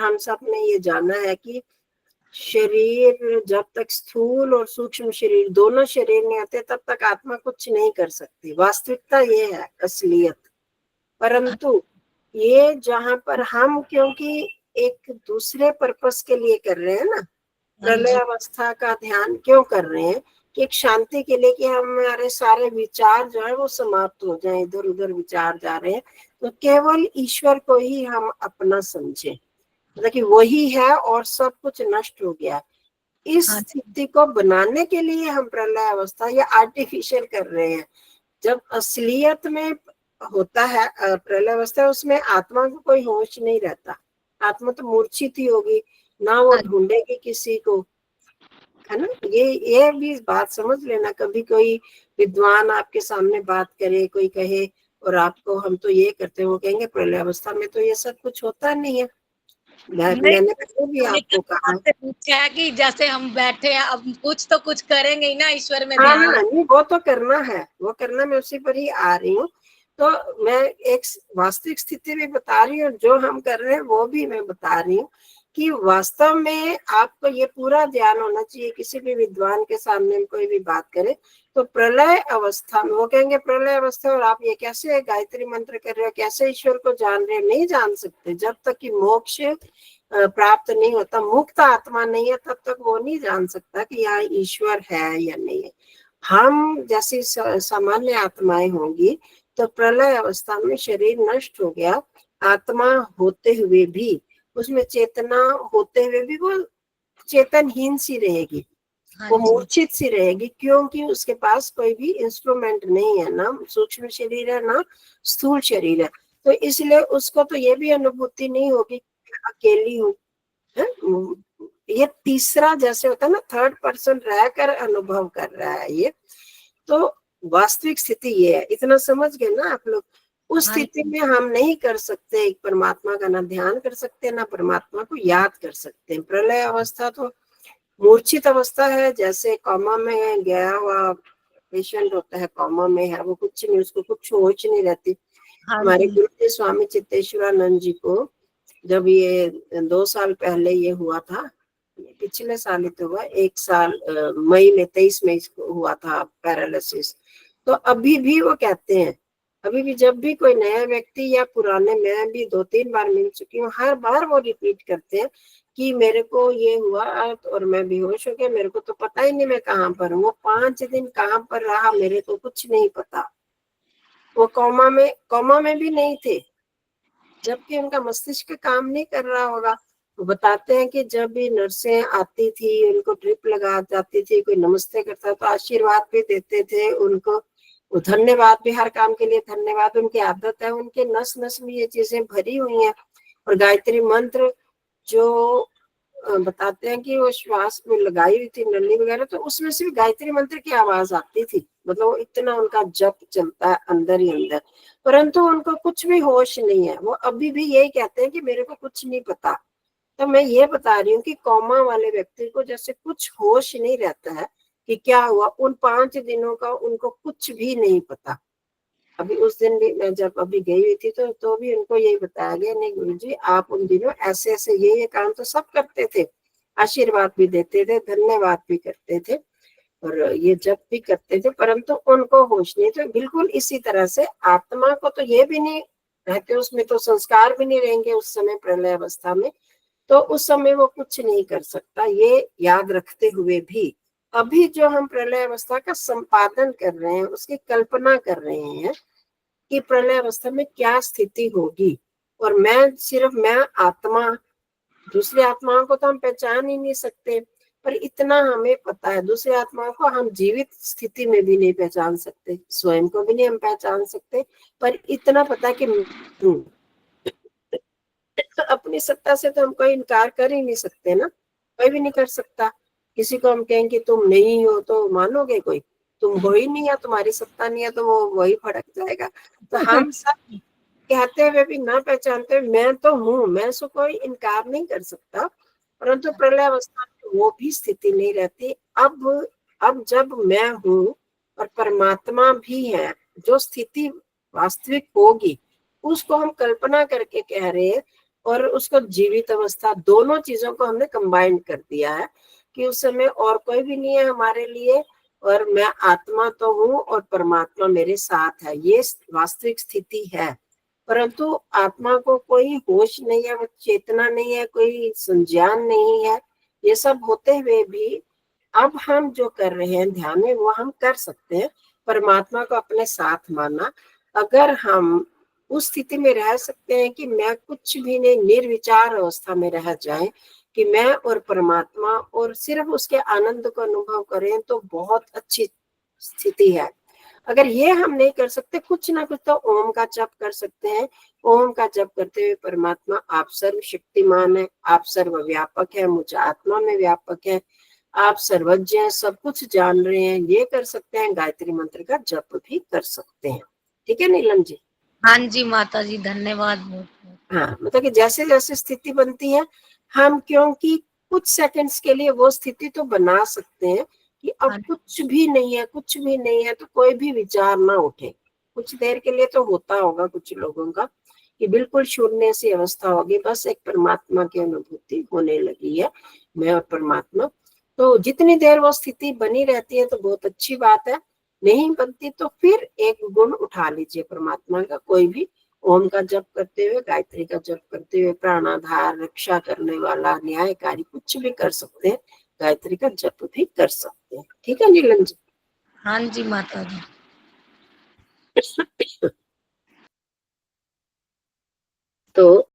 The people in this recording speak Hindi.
हम सब ने ये जाना है कि शरीर जब तक स्थूल और सूक्ष्म शरीर दोनों शरीर नहीं आते तब तक आत्मा कुछ नहीं कर सकती। वास्तविकता ये है, असलियत। परंतु ये जहां पर हम क्योंकि एक दूसरे पर्पस के लिए कर रहे हैं ना, प्रलय अवस्था का ध्यान क्यों कर रहे हैं कि एक शांति के लिए, कि हमारे सारे विचार जो है वो समाप्त हो जाए, इधर उधर विचार जा रहे हैं, तो केवल ईश्वर को ही हम अपना समझे, मतलब कि वही है और सब कुछ नष्ट हो गया। इस स्थिति को बनाने के लिए हम प्रलय अवस्था या आर्टिफिशियल कर रहे हैं। जब असलियत में होता है प्रलय अवस्था, उसमें आत्मा को कोई होश नहीं रहता, आत्मा तो मूर्छित ही होगी ना, वो ढूंढेगी किसी को, है ना। ये भी बात समझ लेना। कभी कोई विद्वान आपके सामने बात करे, कोई कहे और आपको हम तो ये करते हैं, वो कहेंगे प्रलय अवस्था में तो ये सब कुछ होता नहीं है। मैंने भी आपको कहा है कि जैसे हम बैठे हैं, अब कुछ तो कुछ करेंगे ही ना, ईश्वर में हाँ, ध्यान। नहीं वो तो करना है, वो करना, मैं उसी पर ही आ रही हूँ। तो मैं एक वास्तविक स्थिति भी बता रही हूँ, जो हम कर रहे हैं वो भी मैं बता रही हूँ कि वास्तव में आपको ये पूरा ध्यान होना चाहिए। किसी भी विद्वान के सामने कोई भी बात करे तो प्रलय अवस्था में, वो कहेंगे प्रलय अवस्था और आप ये कैसे गायत्री मंत्र कर रहे हो, कैसे ईश्वर को जान रहे हो? नहीं जान सकते जब तक कि मोक्ष प्राप्त नहीं होता, मुक्त आत्मा नहीं है, तब तक वो नहीं जान सकता कि यहाँ ईश्वर है या नहीं है। हम जैसी सामान्य आत्माएं होंगी तो प्रलय अवस्था में शरीर नष्ट हो गया, आत्मा होते हुए भी, उसमें चेतना होते हुए भी वो चेतनहीन सी रहेगी, वो मूर्छित सी रहेगी, क्योंकि उसके पास कोई भी इंस्ट्रूमेंट नहीं है, ना सूक्ष्म शरीर है ना स्थूल शरीर है। तो इसलिए उसको तो ये भी अनुभूति नहीं होगी अकेली हूँ। ये तीसरा जैसे होता है ना, थर्ड पर्सन रहकर अनुभव कर रहा है ये। तो वास्तविक स्थिति ये है, इतना समझ गए ना आप लोग। उस स्थिति में हम नहीं कर सकते एक परमात्मा का ना ध्यान कर सकते, ना परमात्मा को याद कर सकते। प्रलय अवस्था तो मूर्छित अवस्था है, जैसे कॉमा में गया हुआ पेशेंट होता है, कॉमा में है, वो कुछ नहीं, उसको कुछ होश नहीं रहती। हमारे गुरु जी स्वामी चित्तेश्वरानंद जी को जब ये 2 साल पहले ये हुआ था, पिछले साल ही तो हुआ, 1 साल मई में 23 मई को हुआ था पैरालिसिस। तो अभी भी वो कहते हैं, अभी भी जब भी कोई नया व्यक्ति या पुराने, मैं भी 2-3 बार मिल चुकी हूँ, हर बार वो रिपीट करते हैं कि मेरे को ये हुआ और मैं बेहोश हो गया, मेरे को तो पता ही नहीं मैं कहाँ पर हूँ। वो 5 दिन कहाँ पर रहा मेरे को कुछ नहीं पता। वो कोमा में भी नहीं थे, जबकि उनका मस्तिष्क काम नहीं कर रहा होगा। वो बताते हैं कि जब भी नर्सें आती थी, उनको ड्रिप लगा जाती थी, कोई नमस्ते करता तो आशीर्वाद भी देते थे उनको, वो धन्यवाद भी, हर काम के लिए धन्यवाद उनकी आदत है, उनके नस नस में ये चीजें भरी हुई हैं। और गायत्री मंत्र जो बताते हैं कि वो श्वास में लगाई हुई थी नली वगैरह, तो उसमें से भी गायत्री मंत्र की आवाज आती थी, मतलब इतना उनका जप चलता है अंदर ही अंदर। परंतु उनको कुछ भी होश नहीं है, वो अभी भी यही कहते हैं कि मेरे को कुछ नहीं पता। तो मैं ये बता रही हूँ कि कोमा वाले व्यक्ति को जैसे कुछ होश नहीं रहता है कि क्या हुआ, उन 5 दिनों का उनको कुछ भी नहीं पता। अभी उस दिन भी मैं जब अभी गई हुई थी तो भी उनको यही बताया गया, नहीं गुरुजी आप उन दिनों ऐसे ऐसे ये काम तो सब करते थे, आशीर्वाद भी देते थे, धन्यवाद भी करते थे और ये जब भी करते थे, परंतु उनको होश नहीं। तो बिल्कुल इसी तरह से आत्मा को तो ये भी नहीं रहते, उसमें तो संस्कार भी नहीं रहेंगे उस समय प्रलय अवस्था में, तो उस समय वो कुछ नहीं कर सकता। ये याद रखते हुए भी अभी जो हम प्रलय अवस्था का संपादन कर रहे हैं, उसकी कल्पना कर रहे हैं कि प्रलय अवस्था में क्या स्थिति होगी। और मैं आत्मा, दूसरी आत्माओं को तो हम पहचान ही नहीं सकते, पर इतना हमें पता है दूसरी आत्माओं को हम जीवित स्थिति में भी नहीं पहचान सकते, स्वयं को भी नहीं हम पहचान सकते, पर इतना पता कि तो अपनी सत्ता से तो हम कोई इनकार कर ही नहीं सकते ना, कोई भी नहीं कर सकता। किसी को हम कहेंगे तुम नहीं हो तो मानोगे कोई? तुम हो ही नहीं है, तुम्हारी सत्ता नहीं है, तो वो वही भड़क जाएगा। तो हम सब कहते हुए भी ना पहचानते हुए मैं तो हूँ, मैं सो कोई इनकार नहीं कर सकता, परंतु प्रलय अवस्था में वो भी स्थिति नहीं रहती। अब जब मैं हूँ और परमात्मा भी है, जो स्थिति वास्तविक होगी उसको हम कल्पना करके कह रहे हैं और उसको जीवित अवस्था, दोनों चीजों को हमने कंबाइन कर दिया है कि उस समय और कोई भी नहीं है हमारे लिए, और मैं आत्मा तो हूँ और परमात्मा मेरे साथ है। ये वास्तविक स्थिति है। परंतु आत्मा को कोई होश नहीं है, वो चेतना नहीं है, कोई संज्ञान नहीं है। ये सब होते हुए भी अब हम जो कर रहे हैं ध्यान में, वो हम कर सकते हैं। परमात्मा को अपने साथ माना। अगर हम उस स्थिति में रह सकते हैं कि मैं कुछ भी नहीं, निर्विचार अवस्था में रह जाए कि मैं और परमात्मा और सिर्फ उसके आनंद को अनुभव करें, तो बहुत अच्छी स्थिति है। अगर ये हम नहीं कर सकते, कुछ ना कुछ तो ओम का जप कर सकते हैं। ओम का जप करते हुए परमात्मा आप सर्वशक्तिमान है, आप सर्वव्यापक है, मुझ आत्मा में व्यापक है, आप सर्वज्ञ हैं, सब कुछ जान रहे हैं, ये कर सकते हैं। गायत्री मंत्र का जप भी कर सकते हैं। ठीक है नीलम जी? हाँ जी माता जी, धन्यवाद बहुत बहुत। हाँ, मतलब कि जैसे जैसे स्थिति बनती है, हम क्योंकि कुछ सेकंड्स के लिए वो स्थिति तो बना सकते हैं कि अब हाँ कुछ भी नहीं है, कुछ भी नहीं है, तो कोई भी विचार ना उठे। कुछ देर के लिए तो होता होगा कुछ लोगों का कि बिल्कुल शून्य सी अवस्था होगी, बस एक परमात्मा की अनुभूति होने लगी है, मैं और परमात्मा। तो जितनी देर वो स्थिति बनी रहती है तो बहुत अच्छी बात है। नहीं बनती तो फिर एक गुण उठा लीजिए परमात्मा का, कोई भी। ओम का जप करते हुए, गायत्री का जप करते हुए, प्राणाधार, रक्षा करने वाला, न्यायकारी, कुछ भी कर सकते हैं। गायत्री का जप भी कर सकते हैं। ठीक है नीलम जी? हाँ जी माता जी। तो